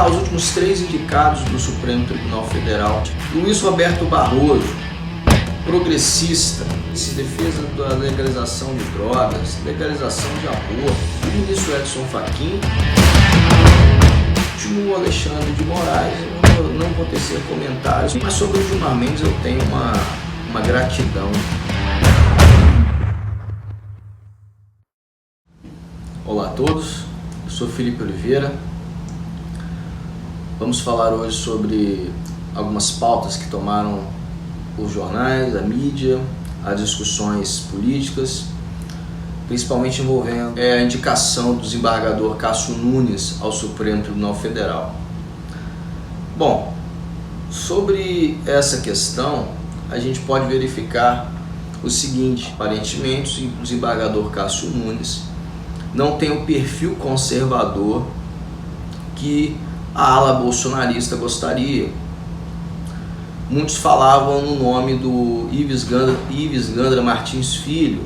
colocar os últimos 3 indicados do Supremo Tribunal Federal. Luiz Roberto Barroso, progressista, se defesa da legalização de drogas, legalização de aborto. O ministro Edson Fachin, o Alexandre de Moraes, eu não vou tecer comentários, mas sobre o Gilmar Mendes eu tenho uma gratidão. Olá a todos, eu sou Felipe Oliveira. Vamos falar hoje sobre algumas pautas que tomaram os jornais, a mídia, as discussões políticas, principalmente envolvendo a indicação do desembargador Cássio Nunes ao Supremo Tribunal Federal. Bom, sobre essa questão, a gente pode verificar o seguinte: aparentemente o desembargador Cássio Nunes não tem o perfil conservador que a ala bolsonarista gostaria. Muitos falavam no nome do Ives Gandra Martins Filho,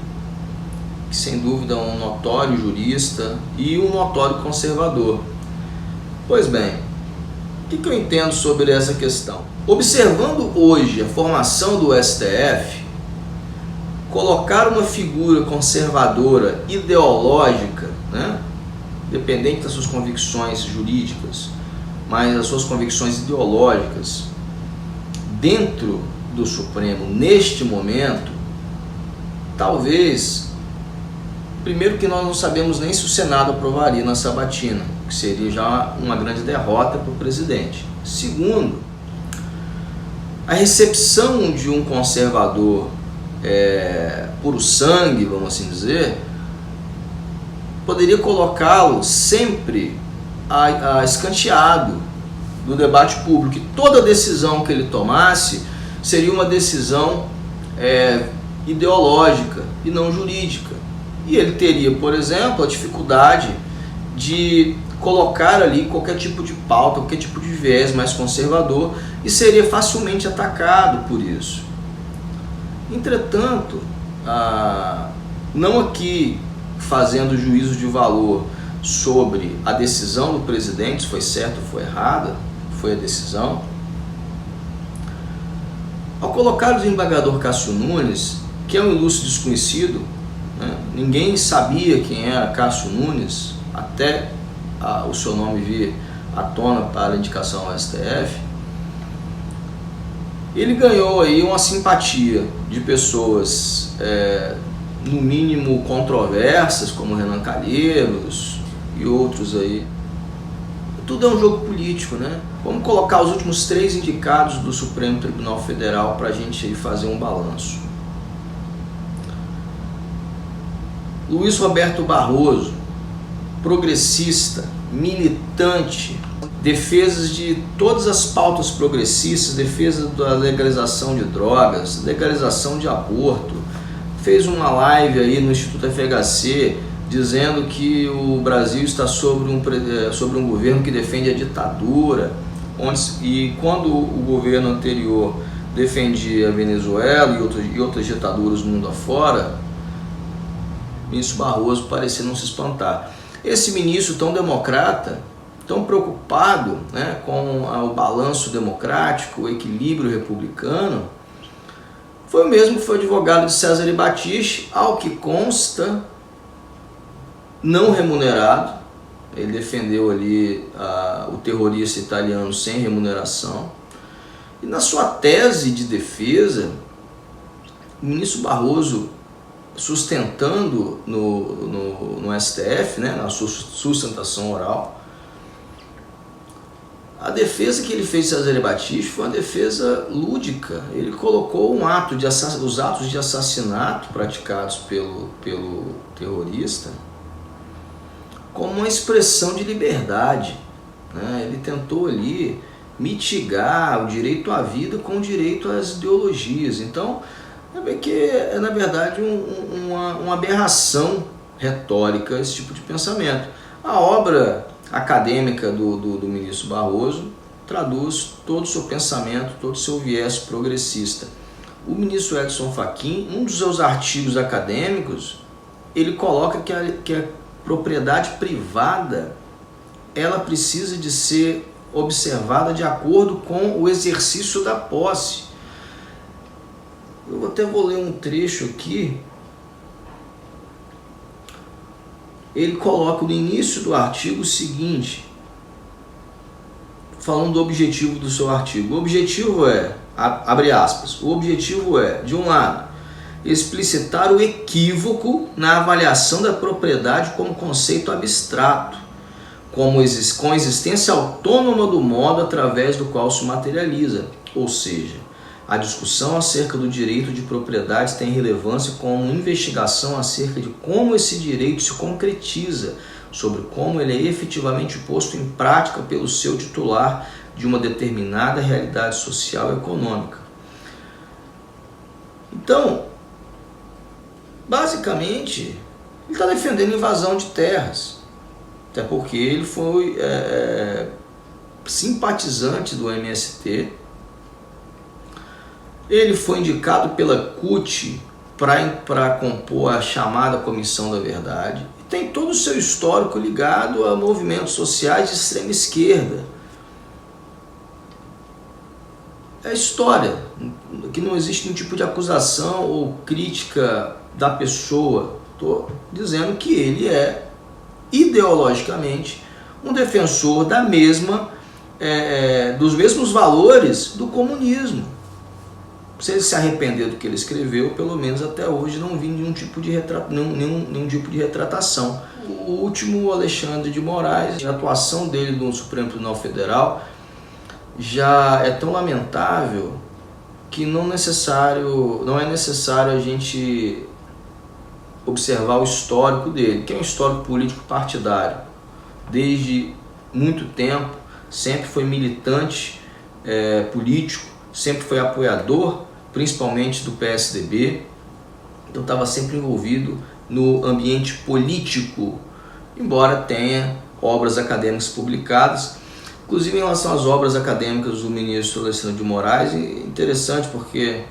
que sem dúvida é um notório jurista e um notório conservador. Pois bem, o que eu entendo sobre essa questão? Observando hoje a formação do STF, colocar uma figura conservadora, ideológica, dependente das suas convicções jurídicas, mas das suas convicções ideológicas, dentro do Supremo neste momento, talvez, primeiro que nós não sabemos nem se o Senado aprovaria na sabatina, que seria já uma grande derrota para o presidente. Segundo, a recepção de um conservador puro sangue, vamos assim dizer, poderia colocá-lo sempre escanteado do debate público, e toda decisão que ele tomasse seria uma decisão ideológica e não jurídica. E ele teria, por exemplo, a dificuldade de colocar ali qualquer tipo de pauta, qualquer tipo de viés mais conservador, e seria facilmente atacado por isso. Entretanto, não aqui fazendo juízo de valor sobre a decisão do presidente, se foi certa ou foi errada, foi a decisão. Ao colocar o desembargador Cássio Nunes, que é um ilustre desconhecido, ninguém sabia quem era Cássio Nunes, até o seu nome vir à tona para a indicação ao STF, ele ganhou aí uma simpatia de pessoas, no mínimo controversas, como Renan Calheiros e outros aí. Tudo é um jogo político, Vamos colocar os últimos 3 indicados do Supremo Tribunal Federal para a gente aí fazer um balanço. Luiz Roberto Barroso, progressista, militante, defesas de todas as pautas progressistas, defesa da legalização de drogas, legalização de aborto, fez uma live aí no Instituto FHC dizendo que o Brasil está sobre um governo que defende a ditadura, e quando o governo anterior defendia a Venezuela e outras ditaduras no mundo afora, o ministro Barroso parecia não se espantar. Esse ministro tão democrata, tão preocupado com o balanço democrático, o equilíbrio republicano, foi o mesmo que foi advogado de Cesare Battisti, ao que consta, não remunerado. Ele defendeu ali o terrorista italiano sem remuneração. E na sua tese de defesa, o ministro Barroso, sustentando no STF, na sua sustentação oral, a defesa que ele fez de Cesare Battisti foi uma defesa lúdica. Ele colocou os atos de assassinato praticados pelo terrorista como uma expressão de liberdade. Ele tentou ali mitigar o direito à vida com o direito às ideologias. Então, que é na verdade uma aberração retórica esse tipo de pensamento. A obra acadêmica do ministro Barroso traduz todo o seu pensamento, todo o seu viés progressista. O ministro Edson Fachin, um dos seus artigos acadêmicos, ele coloca que a propriedade privada ela precisa de ser observada de acordo com o exercício da posse. Eu até vou ler um trecho aqui. Ele coloca no início do artigo o seguinte, falando do objetivo do seu artigo. O objetivo é, abre aspas, o objetivo é, de um lado, explicitar o equívoco na avaliação da propriedade como conceito abstrato, com existência autônoma do modo através do qual se materializa, ou seja, a discussão acerca do direito de propriedade tem relevância como investigação acerca de como esse direito se concretiza, sobre como ele é efetivamente posto em prática pelo seu titular de uma determinada realidade social e econômica. Então, basicamente, ele está defendendo invasão de terras, até porque ele foi simpatizante do MST. Ele foi indicado pela CUT para compor a chamada Comissão da Verdade. E tem todo o seu histórico ligado a movimentos sociais de extrema esquerda. É história, que não existe nenhum tipo de acusação ou crítica da pessoa. Estou dizendo que ele é ideologicamente um defensor da dos mesmos valores do comunismo. Se ele se arrepender do que ele escreveu, pelo menos até hoje não vi nenhum tipo de retratação. O último, Alexandre de Moraes, a atuação dele no Supremo Tribunal Federal já é tão lamentável que não é necessário a gente observar o histórico dele, que é um histórico político partidário. Desde muito tempo, sempre foi militante político, sempre foi apoiador, principalmente do PSDB, então estava sempre envolvido no ambiente político, embora tenha obras acadêmicas publicadas. Inclusive, em relação às obras acadêmicas do ministro Alexandre de Moraes, é interessante porque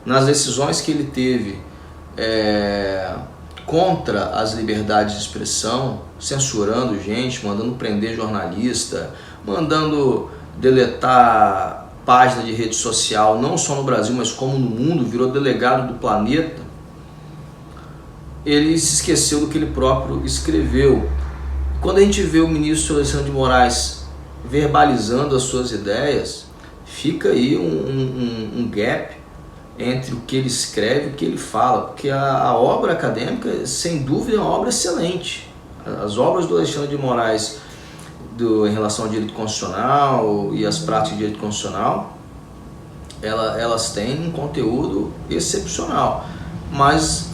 nas decisões que ele teve contra as liberdades de expressão, censurando gente, mandando prender jornalista, mandando deletar página de rede social, não só no Brasil, mas como no mundo, virou delegado do planeta, ele se esqueceu do que ele próprio escreveu. Quando a gente vê o ministro Alexandre de Moraes verbalizando as suas ideias, fica aí um gap entre o que ele escreve e o que ele fala, porque a obra acadêmica, sem dúvida, é uma obra excelente. As obras do Alexandre de Moraes em relação ao direito constitucional e as práticas de direito constitucional, elas têm um conteúdo excepcional, mas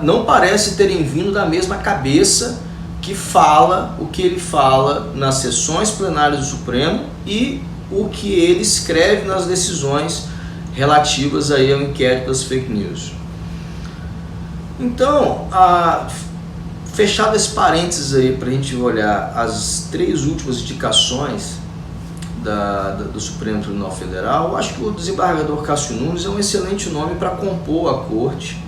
não parece terem vindo da mesma cabeça que fala o que ele fala nas sessões plenárias do Supremo e o que ele escreve nas decisões relativas aí ao inquérito das fake news. Então, fechado esse parênteses aí para a gente olhar as 3 últimas indicações do Supremo Tribunal Federal, eu acho que o desembargador Cássio Nunes é um excelente nome para compor a corte.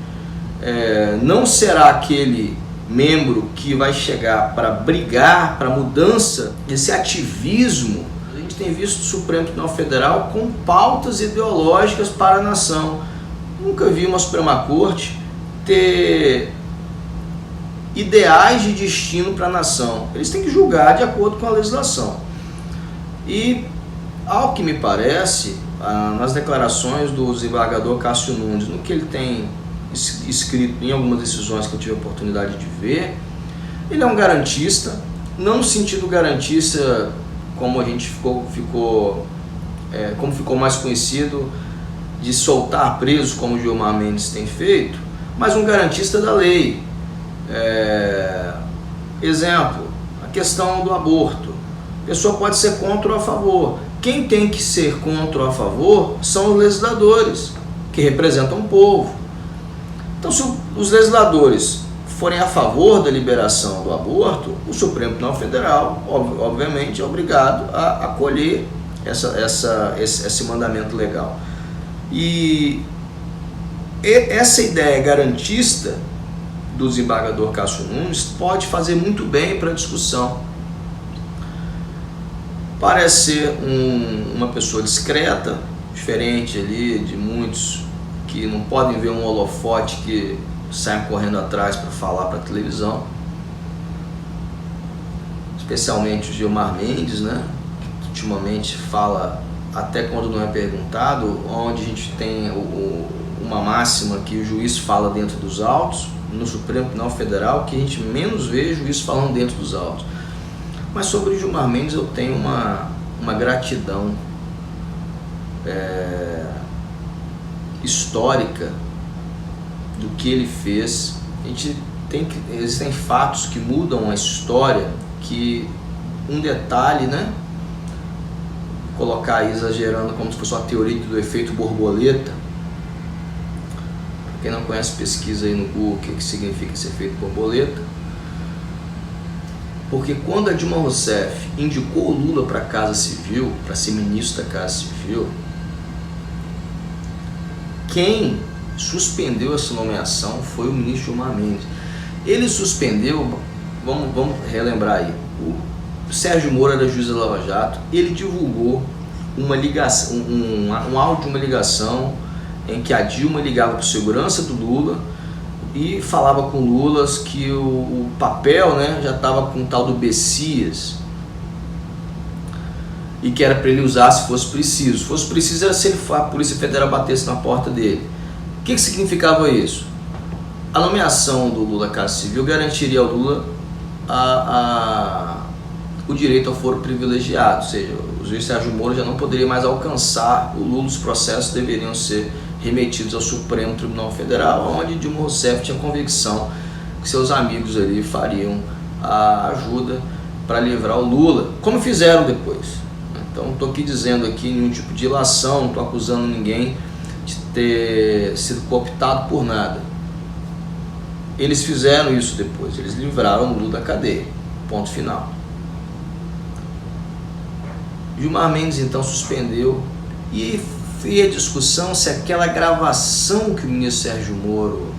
Não será aquele membro que vai chegar para brigar, para mudança, esse ativismo. A gente tem visto o Supremo Tribunal Federal com pautas ideológicas para a nação. Nunca vi uma Suprema Corte ter ideais de destino para a nação. Eles têm que julgar de acordo com a legislação. E, ao que me parece, nas declarações do desembargador Cássio Nunes, no que ele tem escrito em algumas decisões que eu tive a oportunidade de ver, ele é um garantista, não no sentido garantista como a gente como ficou mais conhecido, de soltar presos como o Gilmar Mendes tem feito, mas um garantista da lei. Exemplo, a questão do aborto. A pessoa pode ser contra ou a favor. Quem tem que ser contra ou a favor são os legisladores, que representam o povo. Então, se os legisladores forem a favor da liberação do aborto, o Supremo Tribunal Federal, obviamente, é obrigado a acolher esse mandamento legal. E essa ideia garantista do desembargador Cássio Nunes pode fazer muito bem para a discussão. Parece ser uma pessoa discreta, diferente ali de muitos que não podem ver um holofote que saem correndo atrás para falar para a televisão, especialmente o Gilmar Mendes, né? Que ultimamente fala até quando não é perguntado, onde a gente tem uma máxima que o juiz fala dentro dos autos, no Supremo Tribunal Federal, que a gente menos vê juiz falando dentro dos autos. Mas sobre o Gilmar Mendes eu tenho uma gratidão histórica do que ele fez. Existem fatos que mudam a história, que um detalhe, né? Vou colocar aí exagerando como se fosse uma teoria do efeito borboleta. Quem não conhece, pesquisa aí no Google o que significa esse efeito borboleta. Porque quando a Dilma Rousseff indicou o Lula para a Casa Civil, para ser ministro da Casa Civil, quem suspendeu essa nomeação foi o ministro Gilmar Mendes. Ele suspendeu, vamos relembrar aí, o Sérgio Moro era juiz da Lava Jato, ele divulgou uma ligação, um áudio de uma ligação em que a Dilma ligava para o segurança do Lula e falava com o Lula que o papel, né, já estava com o tal do Bessias e que era para ele usar se fosse preciso. Se fosse preciso era se a Polícia Federal batesse na porta dele. O que significava isso? A nomeação do Lula à Casa Civil garantiria ao Lula o direito ao foro privilegiado, ou seja, o juiz Sérgio Moro já não poderia mais alcançar o Lula, os processos deveriam ser remetidos ao Supremo Tribunal Federal, onde Dilma Rousseff tinha convicção que seus amigos ali fariam a ajuda para livrar o Lula, como fizeram depois. Então não estou aqui dizendo nenhum tipo de ilação, não estou acusando ninguém de ter sido cooptado por nada. Eles fizeram isso depois, eles livraram o Lula da cadeia, ponto final. Gilmar Mendes então suspendeu e a discussão se aquela gravação que o ministro Sérgio Moro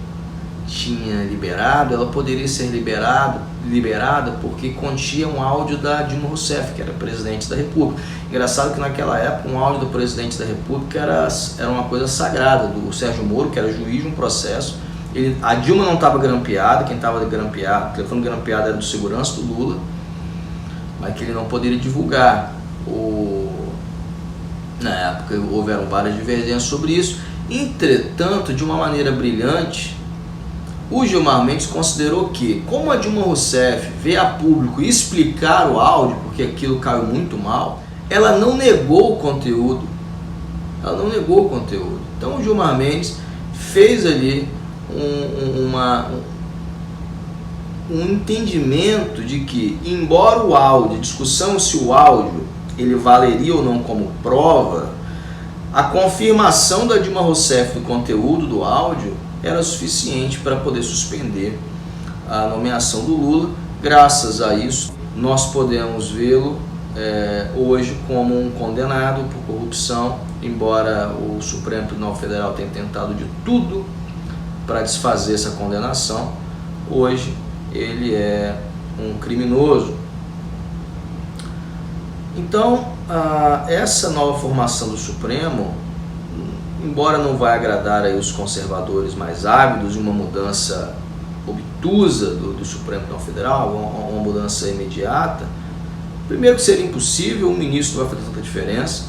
tinha liberado, ela poderia ser liberada porque continha um áudio da Dilma Rousseff, que era presidente da República. Engraçado que naquela época um áudio do presidente da República era uma coisa sagrada, do Sérgio Moro, que era juiz de um processo. A Dilma não estava grampeada, quem estava grampeado, o telefone grampeado era do segurança do Lula, mas que ele não poderia divulgar. Na época houveram várias divergências sobre isso. Entretanto, de uma maneira brilhante, o Gilmar Mendes considerou que, como a Dilma Rousseff veio a público explicar o áudio, porque aquilo caiu muito mal, ela não negou o conteúdo. Então o Gilmar Mendes fez ali um entendimento de que, embora o áudio, a discussão se o áudio ele valeria ou não como prova, a confirmação da Dilma Rousseff do conteúdo do áudio era suficiente para poder suspender a nomeação do Lula. Graças a isso, nós podemos vê-lo hoje como um condenado por corrupção, embora o Supremo Tribunal Federal tenha tentado de tudo para desfazer essa condenação. Hoje ele é um criminoso. Então, essa nova formação do Supremo, embora não vai agradar aí os conservadores mais ávidos de uma mudança obtusa do Supremo Tribunal Federal, uma mudança imediata, primeiro que seria impossível, um ministro não vai fazer tanta diferença,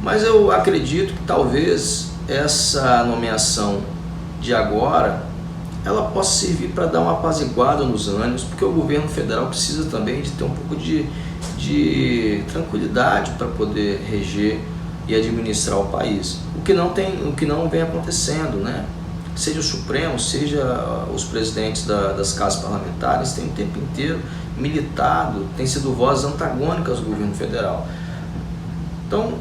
mas eu acredito que talvez essa nomeação de agora ela possa servir para dar uma apaziguada nos ânimos, porque o governo federal precisa também de ter um pouco de tranquilidade para poder reger e administrar o país, o que não vem acontecendo, né? Seja o Supremo, seja os presidentes das casas parlamentares, têm o tempo inteiro militado, têm sido vozes antagônicas do governo federal. Então,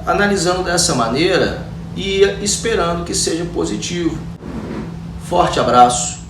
analisando dessa maneira e esperando que seja positivo. Forte abraço.